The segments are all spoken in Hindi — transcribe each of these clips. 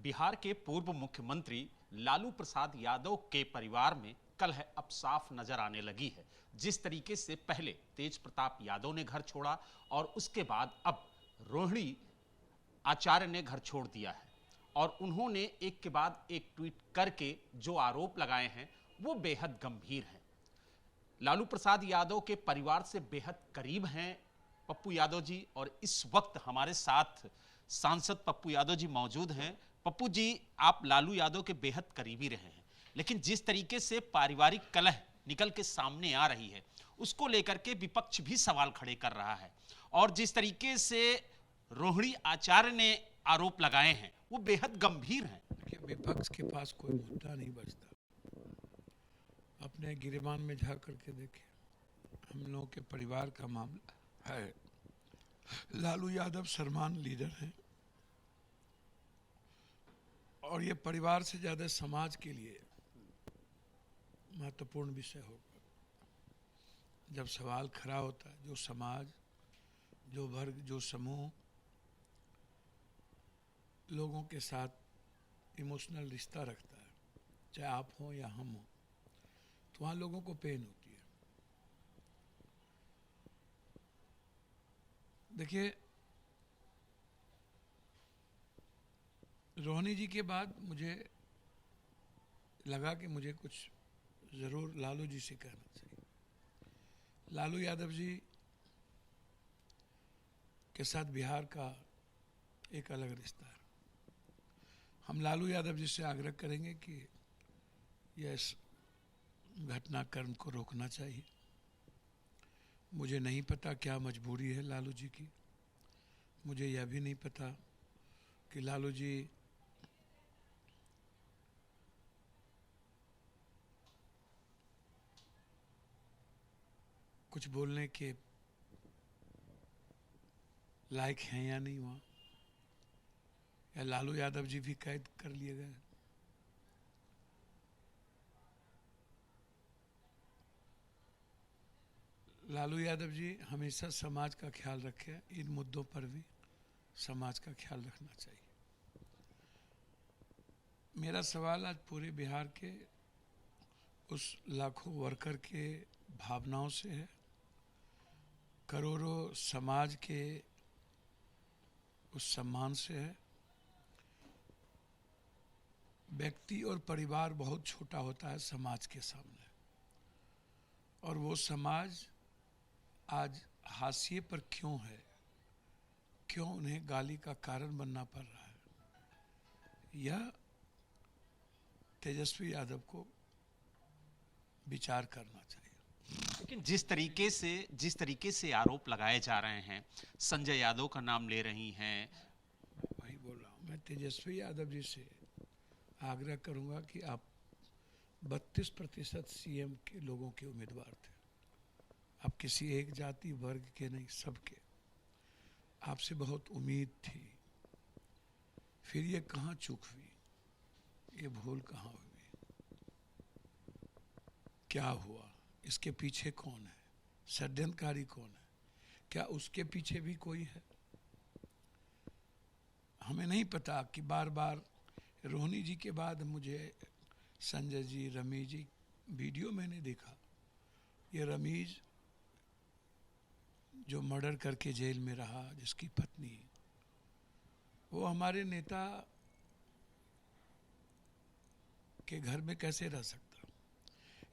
बिहार के पूर्व मुख्यमंत्री लालू प्रसाद यादव के परिवार में कलह अब साफ नजर आने लगी है। जिस तरीके से पहले तेज प्रताप यादव ने घर छोड़ा और उसके बाद अब रोहिणी आचार्य ने घर छोड़ दिया है और उन्होंने एक के बाद एक ट्वीट करके जो आरोप लगाए हैं वो बेहद गंभीर हैं। लालू प्रसाद यादव के परिवार से बेहद करीब हैं पप्पू यादव जी और इस वक्त हमारे साथ सांसद पप्पू यादव जी मौजूद हैं। पप्पू जी, आप लालू यादव के बेहद करीबी रहे हैं, लेकिन जिस तरीके से पारिवारिक कलह निकल के सामने आ रही है उसको लेकर के विपक्ष भी सवाल खड़े कर रहा है और जिस तरीके से रोहिणी आचार्य ने आरोप लगाए हैं वो बेहद गंभीर हैं। देखिए, विपक्ष के पास कोई मुद्दा नहीं बचता। अपने गिरेबान में झांक करके देखें, हम लोगों के परिवार का मामला है। लालू यादव सम्मान लीडर हैं और ये परिवार से ज्यादा समाज के लिए महत्वपूर्ण विषय होगा। जब सवाल खड़ा होता है, जो समाज, जो वर्ग, जो समूह लोगों के साथ इमोशनल रिश्ता रखता है, चाहे आप हो या हम हो, तो वहाँ लोगों को पेन होती है। देखिए, रोहिणी जी के बाद मुझे लगा कि मुझे कुछ ज़रूर लालू जी से कहना चाहिए। लालू यादव जी के साथ बिहार का एक अलग रिश्ता है। हम लालू यादव जी से आग्रह करेंगे कि यह घटनाक्रम को रोकना चाहिए। मुझे नहीं पता क्या मजबूरी है लालू जी की। मुझे यह भी नहीं पता कि लालू जी कुछ बोलने के लायक हैं या नहीं वहाँ, या लालू यादव जी भी कैद कर लिए गए। लालू यादव जी हमेशा समाज का ख्याल रखे, इन मुद्दों पर भी समाज का ख्याल रखना चाहिए। मेरा सवाल आज पूरे बिहार के उस लाखों वर्कर के भावनाओं से है, करोड़ों समाज के उस सम्मान से है। व्यक्ति और परिवार बहुत छोटा होता है समाज के सामने, और वो समाज आज हाशिए पर क्यों है, क्यों उन्हें गाली का कारण बनना पड़ रहा है, यह तेजस्वी यादव को विचार करना चाहिए। लेकिन जिस तरीके से आरोप लगाए जा रहे हैं, संजय यादव का नाम ले रही हैं। वही बोल रहा हूँ, मैं तेजस्वी यादव जी से आग्रह करूंगा कि आप 32% सीएम के लोगों के उम्मीदवार थे। आप किसी एक जाति वर्ग के नहीं, सबके। आपसे बहुत उम्मीद थी, फिर ये कहाँ चूक हुई, ये भूल कहाँ हुई, क्या हुआ, इसके पीछे कौन है, षड्यंत्रकारी कौन है, क्या उसके पीछे भी कोई है? हमें नहीं पता कि बार बार रोहिणी जी के बाद मुझे संजय जी, रमेश जी, वीडियो मैंने देखा, ये रमेश जो मर्डर करके जेल में रहा, जिसकी पत्नी, वो हमारे नेता के घर में कैसे रह सकता,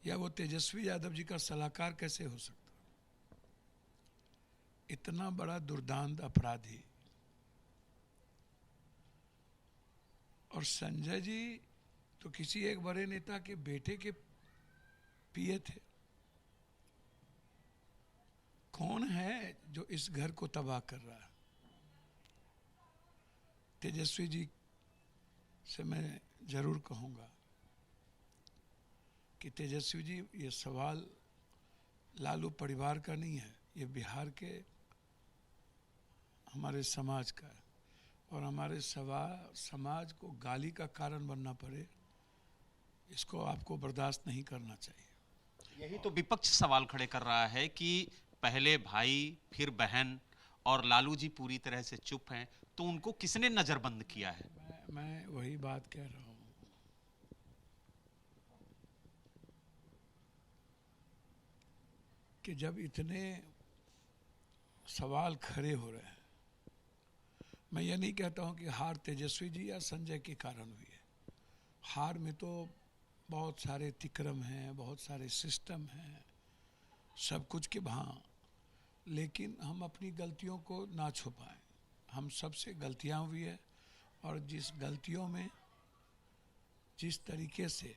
या वो तेजस्वी यादव जी का सलाहकार कैसे हो सकता? इतना बड़ा दुर्दांत अपराधी। और संजय जी तो किसी एक बड़े नेता के बेटे के पिए थे। कौन है जो इस घर को तबाह कर रहा है? तेजस्वी जी से मैं जरूर कहूंगा कि तेजस्वी जी, ये सवाल लालू परिवार का नहीं है, ये बिहार के हमारे समाज का है, और हमारे समाज को गाली का कारण बनना पड़े, इसको आपको बर्दाश्त नहीं करना चाहिए। यही तो विपक्ष सवाल खड़े कर रहा है कि पहले भाई फिर बहन और लालू जी पूरी तरह से चुप हैं, तो उनको किसने नजरबंद किया है? मैं वही बात कह रहा हूँ कि जब इतने सवाल खड़े हो रहे हैं, मैं ये नहीं कहता हूँ कि हार तेजस्वी जी या संजय के कारण हुई है। हार में तो बहुत सारे तिक्रम हैं, बहुत सारे सिस्टम हैं, सब कुछ के हाँ, लेकिन हम अपनी गलतियों को ना छुपाएं। हम सबसे गलतियां हुई है, और जिस गलतियों में जिस तरीके से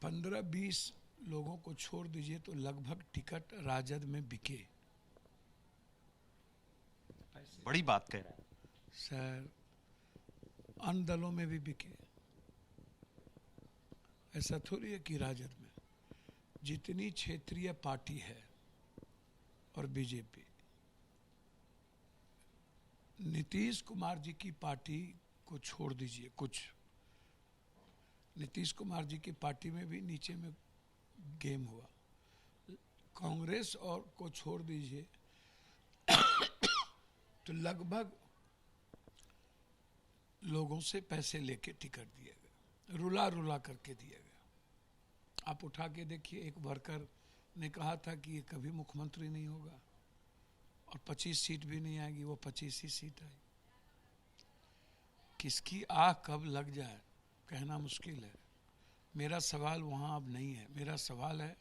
15-20 लोगों को छोड़ दीजिए तो लगभग टिकट राजद में बिके। बड़ी बात कह रहे हैं सर, अन्य दलों में भी बिके। ऐसा थोड़ी है कि राजद में जितनी क्षेत्रीय पार्टी है और बीजेपी, नीतीश कुमार जी की पार्टी को छोड़ दीजिए, कुछ नीतीश कुमार जी की पार्टी में भी नीचे में गेम हुआ, कांग्रेस और को छोड़ दीजिए तो लगभग लोगों से पैसे लेके टिकट दिए गए, रुला रुला करके दिए गए। आप उठा के देखिए, एक वर्कर ने कहा था कि ये कभी मुख्यमंत्री नहीं होगा और 25 सीट भी नहीं आएगी, वो 25 ही सीट आई। किसकी आँख कब लग जाए कहना मुश्किल है। मेरा सवाल वहाँ अब नहीं है। मेरा सवाल है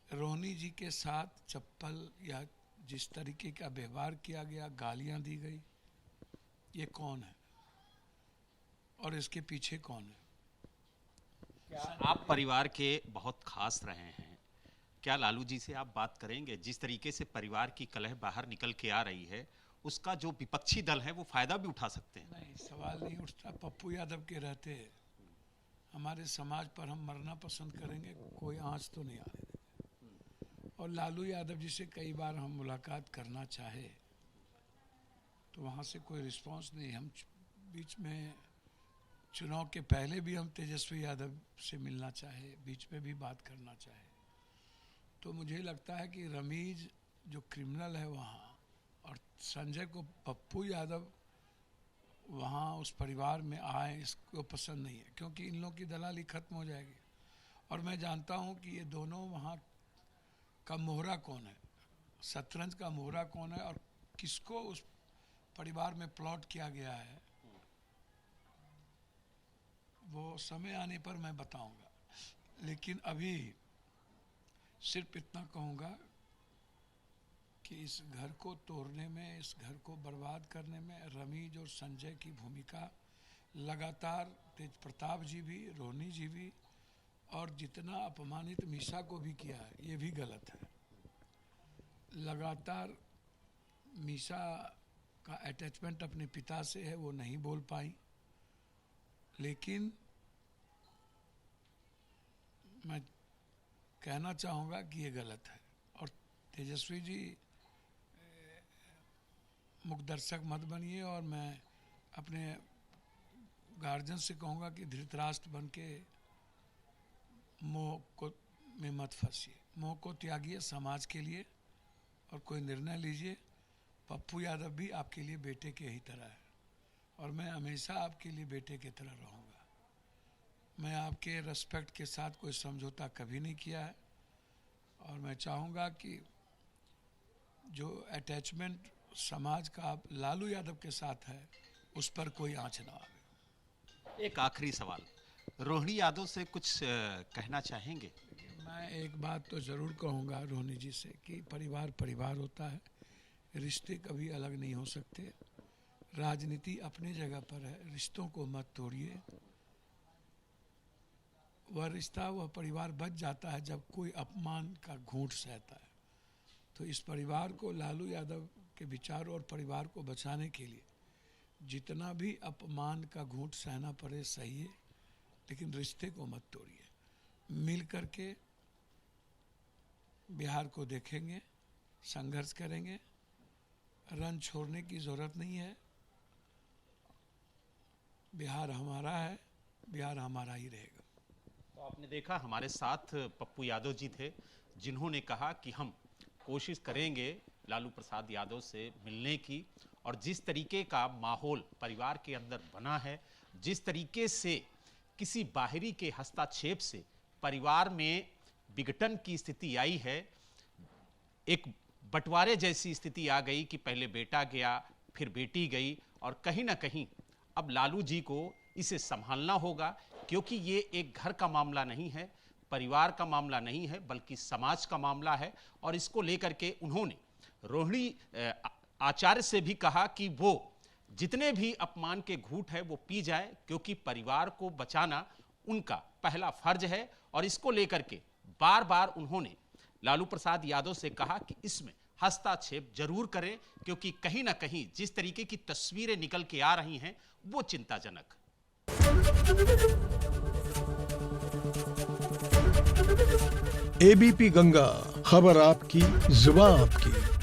रोहिणी जी के साथ चप्पल या जिस तरीके का व्यवहार किया गया, गालियाँ दी गई, ये कौन है और इसके पीछे कौन है? आप परिवार के बहुत खास रहे हैं, क्या लालू जी से आप बात करेंगे? जिस तरीके से परिवार की कलह बाहर निकल के आ रही है, उसका जो विपक्षी दल है वो फायदा भी उठा सकते हैं। नहीं, सवाल नहीं उठता। पप्पू यादव के रहते हमारे समाज पर हम मरना पसंद करेंगे, कोई आंच तो नहीं आने देंगे। और लालू यादव जी से कई बार हम मुलाकात करना चाहे तो वहाँ से कोई रिस्पांस नहीं। हम बीच में चुनाव के पहले भी हम तेजस्वी यादव से मिलना चाहे, बीच में भी बात करना चाहे, तो मुझे लगता है कि रमीज जो क्रिमिनल है वहाँ, और संजय को पप्पू यादव वहाँ उस परिवार में आए, इसको पसंद नहीं है, क्योंकि इन लोगों की दलाली खत्म हो जाएगी। और मैं जानता हूँ कि ये दोनों वहाँ का मोहरा कौन है, शतरंज का मोहरा कौन है और किसको उस परिवार में प्लॉट किया गया है, वो समय आने पर मैं बताऊंगा। लेकिन अभी सिर्फ इतना कहूँगा कि इस घर को तोड़ने में, इस घर को बर्बाद करने में रमीज और संजय की भूमिका लगातार, तेज प्रताप जी भी, रोहिणी जी भी, और जितना अपमानित मीसा को भी किया है, ये भी गलत है। लगातार मीसा का अटैचमेंट अपने पिता से है, वो नहीं बोल पाई, लेकिन मैं कहना चाहूँगा कि ये गलत है। और तेजस्वी जी मुखदर्शक मत बनिए, और मैं अपने गार्जियन से कहूँगा कि धृतराष्ट्र बन के मोह को में मत फंसिए, मोह को त्यागिए समाज के लिए और कोई निर्णय लीजिए। पप्पू यादव भी आपके लिए बेटे के ही तरह है, और मैं हमेशा आपके लिए बेटे की तरह रहूँगा। मैं आपके रेस्पेक्ट के साथ कोई समझौता कभी नहीं किया है, और मैं चाहूँगा कि जो अटैचमेंट समाज का लालू यादव के साथ है, उस पर कोई आँच ना आवे। एक आखिरी सवाल, रोहिणी यादव से कुछ कहना चाहेंगे? मैं एक बात तो ज़रूर कहूँगा रोहिणी जी से कि परिवार परिवार होता है, रिश्ते कभी अलग नहीं हो सकते। राजनीति अपनी जगह पर है, रिश्तों को मत तोड़िए। वह रिश्ता, वह परिवार बच जाता है जब कोई अपमान का घूंट सहता है। तो इस परिवार को, लालू यादव के विचार और परिवार को बचाने के लिए जितना भी अपमान का घूंट सहना पड़े सही है, लेकिन रिश्ते को मत तोड़िए। मिल करके बिहार को देखेंगे, संघर्ष करेंगे, रन छोड़ने की ज़रूरत नहीं है। बिहार हमारा है, बिहार हमारा ही रहेगा। तो आपने देखा हमारे साथ पप्पू यादव जी थे, जिन्होंने कहा कि हम कोशिश करेंगे लालू प्रसाद यादव से मिलने की और जिस तरीके का माहौल परिवार के अंदर बना है, जिस तरीके से किसी बाहरी के हस्तक्षेप से परिवार में विघटन की स्थिति आई है, एक बंटवारे जैसी स्थिति आ गई कि पहले बेटा गया, फिर बेटी गई, और कहीं ना कहीं अब लालू जी को इसे संभालना होगा, क्योंकि ये एक घर का मामला नहीं है, परिवार का मामला नहीं है, बल्कि समाज का मामला है। और इसको लेकर के उन्होंने रोहिणी आचार्य से भी कहा कि वो जितने भी अपमान के घूंट है वो पी जाए, क्योंकि परिवार को बचाना उनका पहला फर्ज है। और इसको लेकर के बार बार उन्होंने लालू प्रसाद यादव से कहा कि इसमें हस्तक्षेप जरूर करें, क्योंकि कहीं ना कहीं जिस तरीके की तस्वीरें निकल के आ रही हैं वो चिंताजनक। एबीपी गंगा, खबर आपकी, जुबान आपकी।